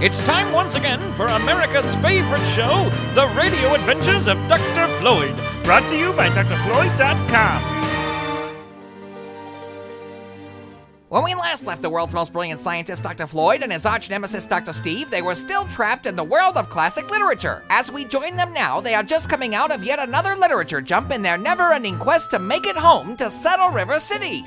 It's time once again for America's favorite show, The Radio Adventures of Dr. Floyd, brought to you by drfloyd.com. When we last left the world's most brilliant scientist, Dr. Floyd, and his arch-nemesis, Dr. Steve, they were still trapped in the world of classic literature. As we join them now, they are just coming out of yet another literature jump in their never-ending quest to make it home to Saddle River City.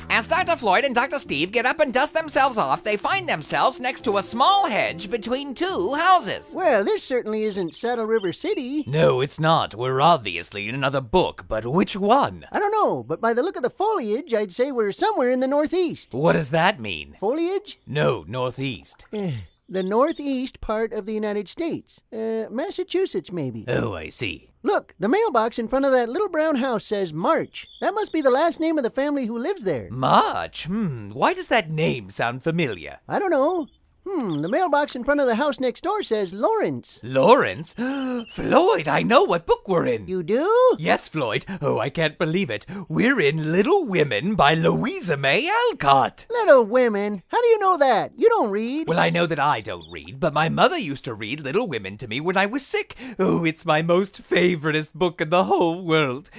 As Dr. Floyd and Dr. Steve get up and dust themselves off, they find themselves next to a small hedge between two houses. Well, this certainly isn't Saddle River City. No, it's not. We're obviously in another book, but which one? I don't know, but by the look of the foliage, I'd say we're somewhere in the northeast. What does that mean? Foliage? No, northeast. The northeast part of the United States. Massachusetts, maybe. Oh, I see. Look, the mailbox in front of that little brown house says March. That must be the last name of the family who lives there. March? Why does that name sound familiar? I don't know. The mailbox in front of the house next door says Lawrence. Lawrence? Floyd, I know what book we're in. You do? Yes, Floyd. Oh, I can't believe it. We're in Little Women by Louisa May Alcott. Little Women? How do you know that? You don't read. Well, I know that I don't read, but my mother used to read Little Women to me when I was sick. Oh, it's my most favoriteest book in the whole world.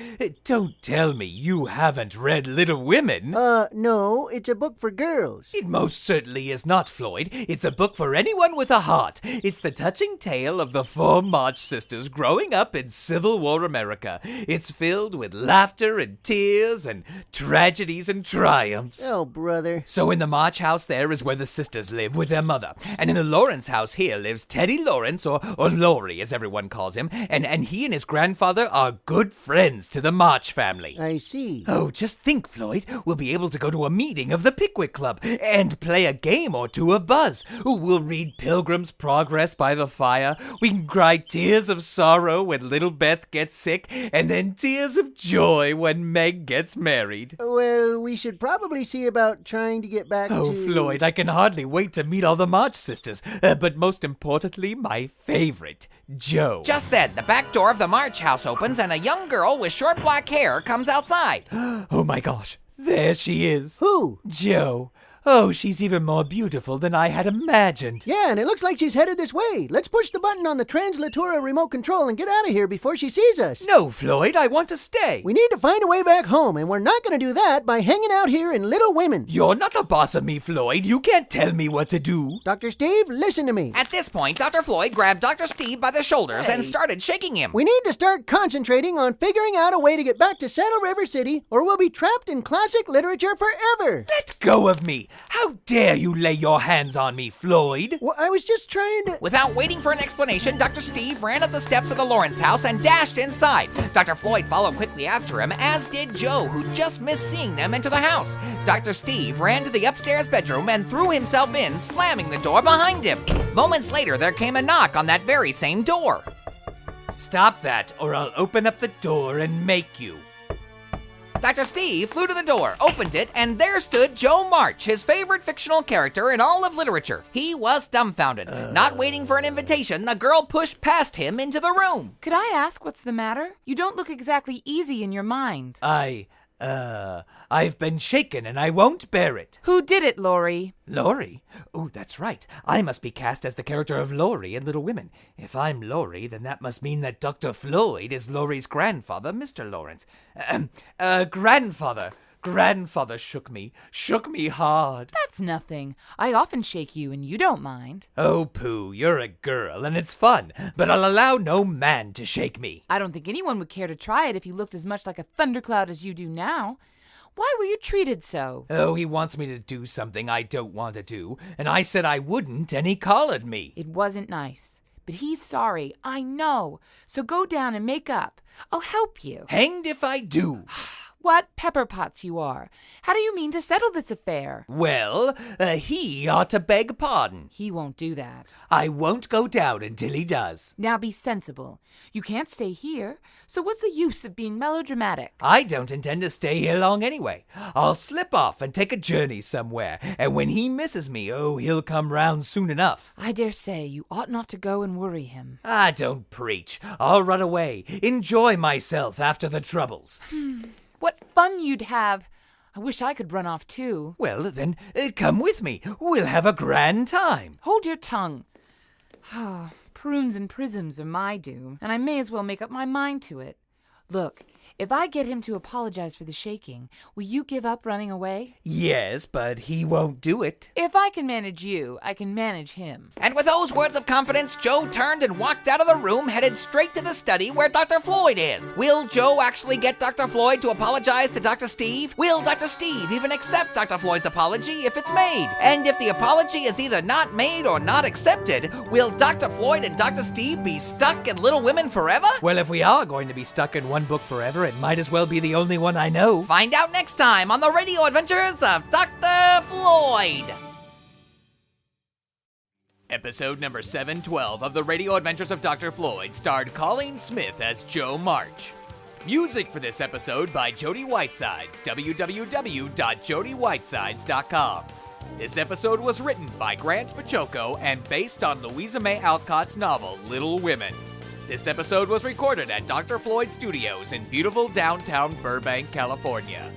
Don't tell me you haven't read Little Women. No, it's a book for girls. It most certainly is not, Floyd. It's a book for anyone with a heart. It's the touching tale of the four March sisters growing up in Civil War America. It's filled with laughter and tears and tragedies and triumphs. Oh, brother. So in the March house there is where the sisters live with their mother. And in the Lawrence house here lives Teddy Lawrence, or Laurie as everyone calls him. And he and his grandfather are good friends to the March family. I see. Oh, just think, Floyd. We'll be able to go to a meeting of the Pickwick Club and play a game or two of Buzz. We'll read Pilgrim's Progress by the fire. We can cry tears of sorrow when little Beth gets sick, and then tears of joy when Meg gets married. Well, we should probably see about trying to get back Oh, to... Floyd, I can hardly wait to meet all the March sisters. But most importantly, my favorite, Jo. Just then, the back door of the March house opens and a young girl with short black hair comes outside. Oh my gosh, there she is. Who? Jo. Oh, she's even more beautiful than I had imagined. Yeah, and it looks like she's headed this way. Let's push the button on the translatora remote control and get out of here before she sees us. No, Floyd, I want to stay. We need to find a way back home, and we're not going to do that by hanging out here in Little Women. You're not the boss of me, Floyd. You can't tell me what to do. Dr. Steve, listen to me. At this point, Dr. Floyd grabbed Dr. Steve by the shoulders and started shaking him. We need to start concentrating on figuring out a way to get back to Saddle River City, or we'll be trapped in classic literature forever. Let go of me. How dare you lay your hands on me, Floyd? Well, I was just trying to... Without waiting for an explanation, Dr. Steve ran up the steps of the Lawrence house and dashed inside. Dr. Floyd followed quickly after him, as did Jo, who just missed seeing them enter the house. Dr. Steve ran to the upstairs bedroom and threw himself in, slamming the door behind him. Moments later, there came a knock on that very same door. Stop that, or I'll open up the door and make you. Dr. Steve flew to the door, opened it, and there stood Jo March, his favorite fictional character in all of literature. He was dumbfounded. Not waiting for an invitation, the girl pushed past him into the room. Could I ask what's the matter? You don't look exactly easy in your mind. I've been shaken and I won't bear it. Who did it, Laurie? Laurie? Oh, that's right. I must be cast as the character of Laurie in Little Women. If I'm Laurie, then that must mean that Dr. Floyd is Laurie's grandfather, Mr. Lawrence. Grandfather shook me hard. That's nothing. I often shake you and you don't mind. Oh, Pooh, you're a girl and it's fun, but I'll allow no man to shake me. I don't think anyone would care to try it if you looked as much like a thundercloud as you do now. Why were you treated so? Oh, he wants me to do something I don't want to do, and I said I wouldn't, and he collared me. It wasn't nice. But he's sorry, I know. So go down and make up. I'll help you. Hanged if I do. What pepper pots you are. How do you mean to settle this affair? Well, he ought to beg pardon. He won't do that. I won't go down until he does. Now be sensible. You can't stay here, so what's the use of being melodramatic? I don't intend to stay here long anyway. I'll slip off and take a journey somewhere, and when he misses me, he'll come round soon enough. I dare say you ought not to go and worry him. Ah, don't preach. I'll run away, enjoy myself after the troubles. What fun you'd have. I wish I could run off too. Well, then, come with me. We'll have a grand time. Hold your tongue. Prunes and prisms are my doom, and I may as well make up my mind to it. Look, if I get him to apologize for the shaking, will you give up running away? Yes, but he won't do it. If I can manage you, I can manage him. And with those words of confidence, Joe turned and walked out of the room, headed straight to the study where Dr. Floyd is. Will Joe actually get Dr. Floyd to apologize to Dr. Steve? Will Dr. Steve even accept Dr. Floyd's apology if it's made? And if the apology is either not made or not accepted, will Dr. Floyd and Dr. Steve be stuck in Little Women forever? Well, if we are going to be stuck in one book forever, it might as well be the only one I know. Find out next time on the Radio Adventures of Dr. Floyd. Episode number 712 of the Radio Adventures of Dr. Floyd starred Colleen Smith as Joe March. Music for this episode by Jody Whitesides, www.jodywhitesides.com. This episode was written by Grant Baciocco and based on Louisa May Alcott's novel, Little Women. This episode was recorded at Dr. Floyd Studios in beautiful downtown Burbank, California.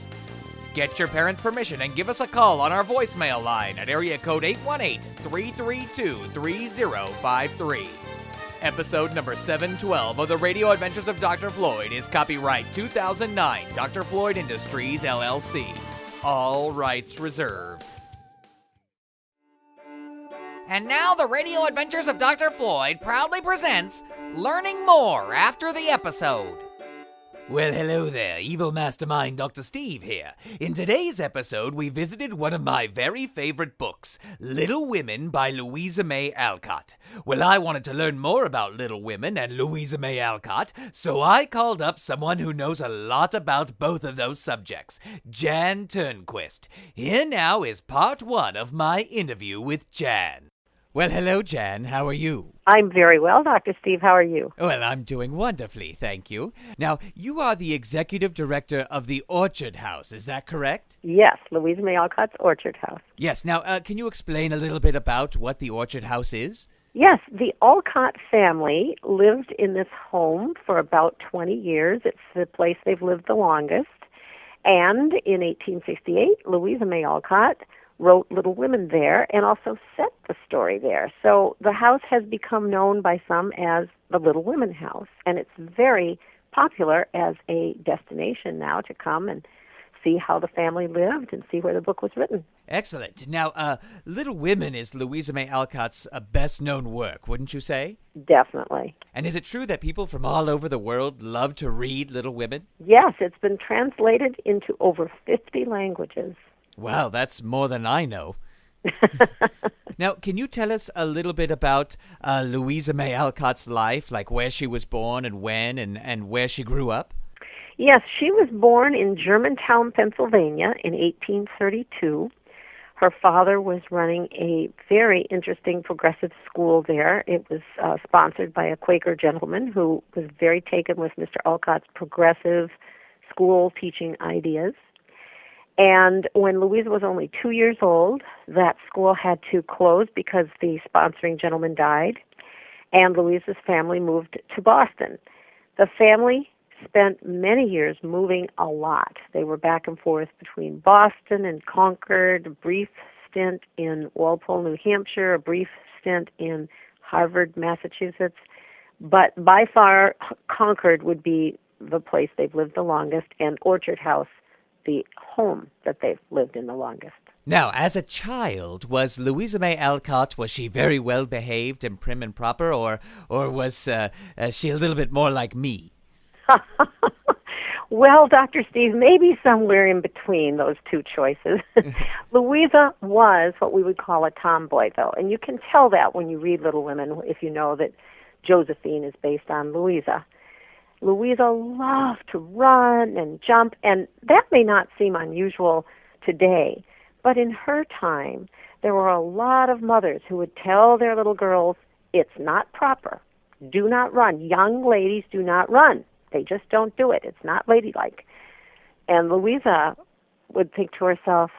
Get your parents' permission and give us a call on our voicemail line at area code 818-332-3053. Episode number 712 of the Radio Adventures of Dr. Floyd is copyright 2009 Dr. Floyd Industries, LLC. All rights reserved. And now the Radio Adventures of Dr. Floyd proudly presents Learning More After the Episode. Well, hello there, Evil Mastermind Dr. Steve here. In today's episode, we visited one of my very favorite books, Little Women by Louisa May Alcott. Well, I wanted to learn more about Little Women and Louisa May Alcott, so I called up someone who knows a lot about both of those subjects, Jan Turnquist. Here now is part 1 of my interview with Jan. Well, hello, Jan. How are you? I'm very well, Dr. Steve. How are you? Well, I'm doing wonderfully, thank you. Now, you are the executive director of the Orchard House, is that correct? Yes, Louisa May Alcott's Orchard House. Yes. Now, can you explain a little bit about what the Orchard House is? Yes, the Alcott family lived in this home for about 20 years. It's the place they've lived the longest. And in 1868, Louisa May Alcott wrote Little Women there and also set the story there. So the house has become known by some as the Little Women House, and it's very popular as a destination now to come and see how the family lived and see where the book was written. Excellent. Now, Little Women is Louisa May Alcott's best-known work, wouldn't you say? Definitely. And is it true that people from all over the world love to read Little Women? Yes, it's been translated into over 50 languages. Wow, that's more than I know. Now, can you tell us a little bit about Louisa May Alcott's life, like where she was born and when and where she grew up? Yes, she was born in Germantown, Pennsylvania in 1832. Her father was running a very interesting progressive school there. It was sponsored by a Quaker gentleman who was very taken with Mr. Alcott's progressive school teaching ideas. And when Louisa was only 2 years old, that school had to close because the sponsoring gentleman died, and Louisa's family moved to Boston. The family spent many years moving a lot. They were back and forth between Boston and Concord, a brief stint in Walpole, New Hampshire, a brief stint in Harvard, Massachusetts. But by far, Concord would be the place they've lived the longest, and Orchard House the home that they've lived in the longest. Now, as a child, was Louisa May Alcott, was she very well behaved and prim and proper, or was she a little bit more like me? Well, Dr. Steve, maybe somewhere in between those two choices. Louisa was what we would call a tomboy, though, and you can tell that when you read Little Women, if you know that Josephine is based on Louisa. Louisa loved to run and jump, and that may not seem unusual today, but in her time, there were a lot of mothers who would tell their little girls, it's not proper. Do not run. Young ladies do not run. They just don't do it. It's not ladylike. And Louisa would think to herself,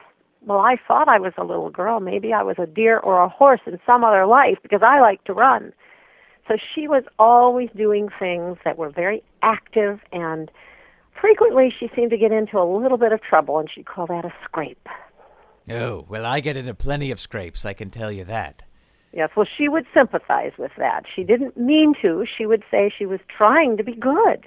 well, I thought I was a little girl. Maybe I was a deer or a horse in some other life because I like to run. So she was always doing things that were very active and frequently she seemed to get into a little bit of trouble, and she'd call that a scrape. Oh, well, I get into plenty of scrapes, I can tell you that. Yes, well, she would sympathize with that. She didn't mean to. She would say she was trying to be good.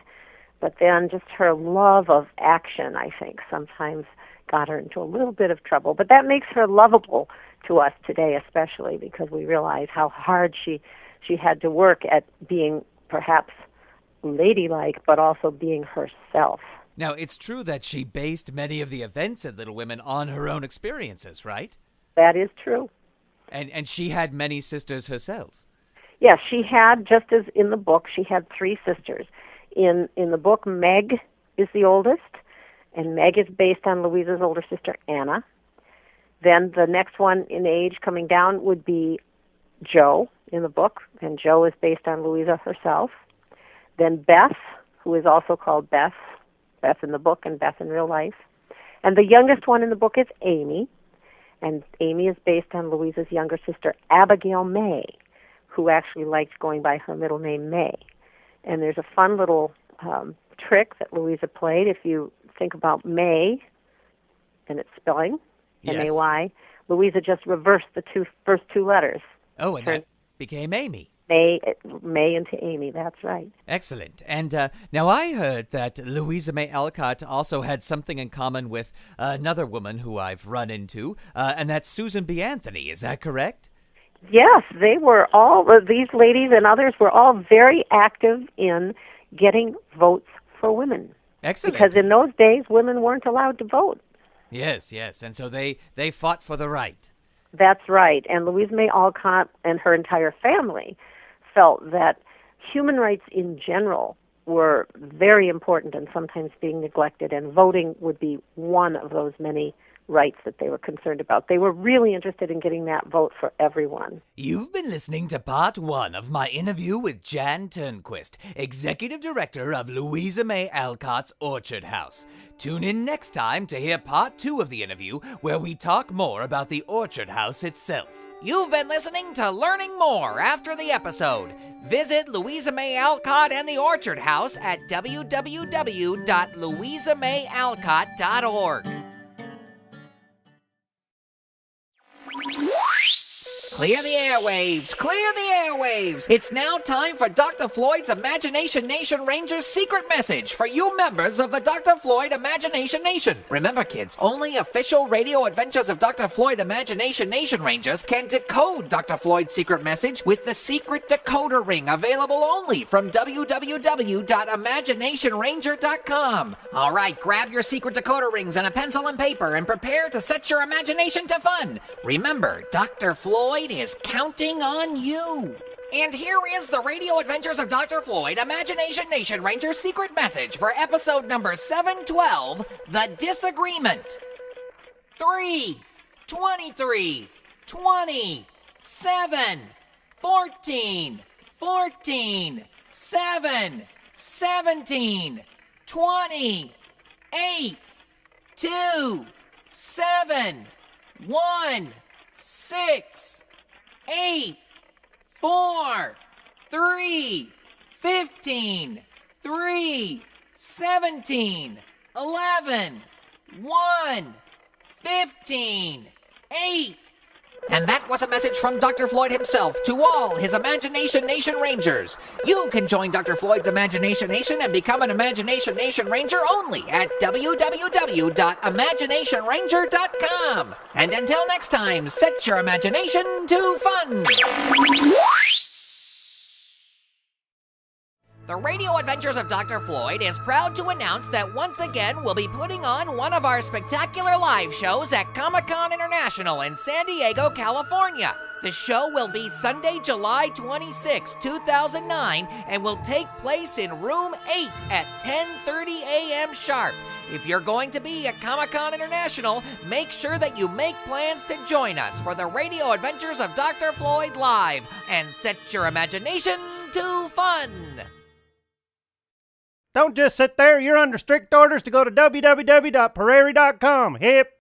But then just her love of action, I think, sometimes got her into a little bit of trouble. But that makes her lovable to us today, especially because we realize how hard she had to work at being perhaps ladylike, but also being herself. Now, it's true that she based many of the events at Little Women on her own experiences, right? That is true. And she had many sisters herself. Yes, she had, just as in the book, she had 3 sisters. In the book, Meg is the oldest, and Meg is based on Louisa's older sister, Anna. Then the next one in age coming down would be Jo in the book, and Jo is based on Louisa herself. Then Beth, who is also called Beth in the book and Beth in real life. And the youngest one in the book is Amy, and Amy is based on Louisa's younger sister, Abigail May, who actually liked going by her middle name, May. And there's a fun little trick that Louisa played. If you think about May and its spelling, Yes. M-A-Y, Louisa just reversed the first two letters. Oh, and that became Amy. May into Amy, that's right. Excellent. And now I heard that Louisa May Alcott also had something in common with another woman who I've run into, and that's Susan B. Anthony. Is that correct? Yes, they were all, these ladies and others were all very active in getting votes for women. Excellent. Because in those days, women weren't allowed to vote. Yes, and so they fought for the right. That's right. And Louisa May Alcott and her entire family felt that human rights in general were very important and sometimes being neglected, and voting would be one of those many rights that they were concerned about. They were really interested in getting that vote for everyone. You've been listening to part 1 of my interview with Jan Turnquist, Executive Director of Louisa May Alcott's Orchard House. Tune in next time to hear part 2 of the interview, where we talk more about the Orchard House itself. You've been listening to Learning More after the episode. Visit Louisa May Alcott and the Orchard House at www.louisamayalcott.org. Clear the airwaves! Clear the airwaves! It's now time for Dr. Floyd's Imagination Nation Rangers' secret message for you members of the Dr. Floyd Imagination Nation. Remember, kids, only official radio adventures of Dr. Floyd Imagination Nation Rangers can decode Dr. Floyd's secret message with the secret decoder ring, available only from www.imaginationranger.com. All right, grab your secret decoder rings and a pencil and paper and prepare to set your imagination to fun. Remember, Dr. Floyd is counting on you. And here is the Radio Adventures of Dr. Floyd Imagination Nation Ranger's secret message for episode number 712, The Disagreement. 3, 23, 20, 7, 14, 14, 7, 17, 20, 8, 2, 7, 1, 6, 8, 4, 3, 15, 3, 17, 11, 1, 15, 8. And that was a message from Dr. Floyd himself to all his Imagination Nation Rangers. You can join Dr. Floyd's Imagination Nation and become an Imagination Nation Ranger only at www.imaginationranger.com. And until next time, set your imagination to fun. The Radio Adventures of Dr. Floyd is proud to announce that once again we'll be putting on one of our spectacular live shows at Comic-Con International in San Diego, California. The show will be Sunday, July 26, 2009, and will take place in Room 8 at 10:30 a.m. sharp. If you're going to be at Comic-Con International, make sure that you make plans to join us for the Radio Adventures of Dr. Floyd Live, and set your imagination to fun. Don't just sit there. You're under strict orders to go to www.prairie.com. Hip,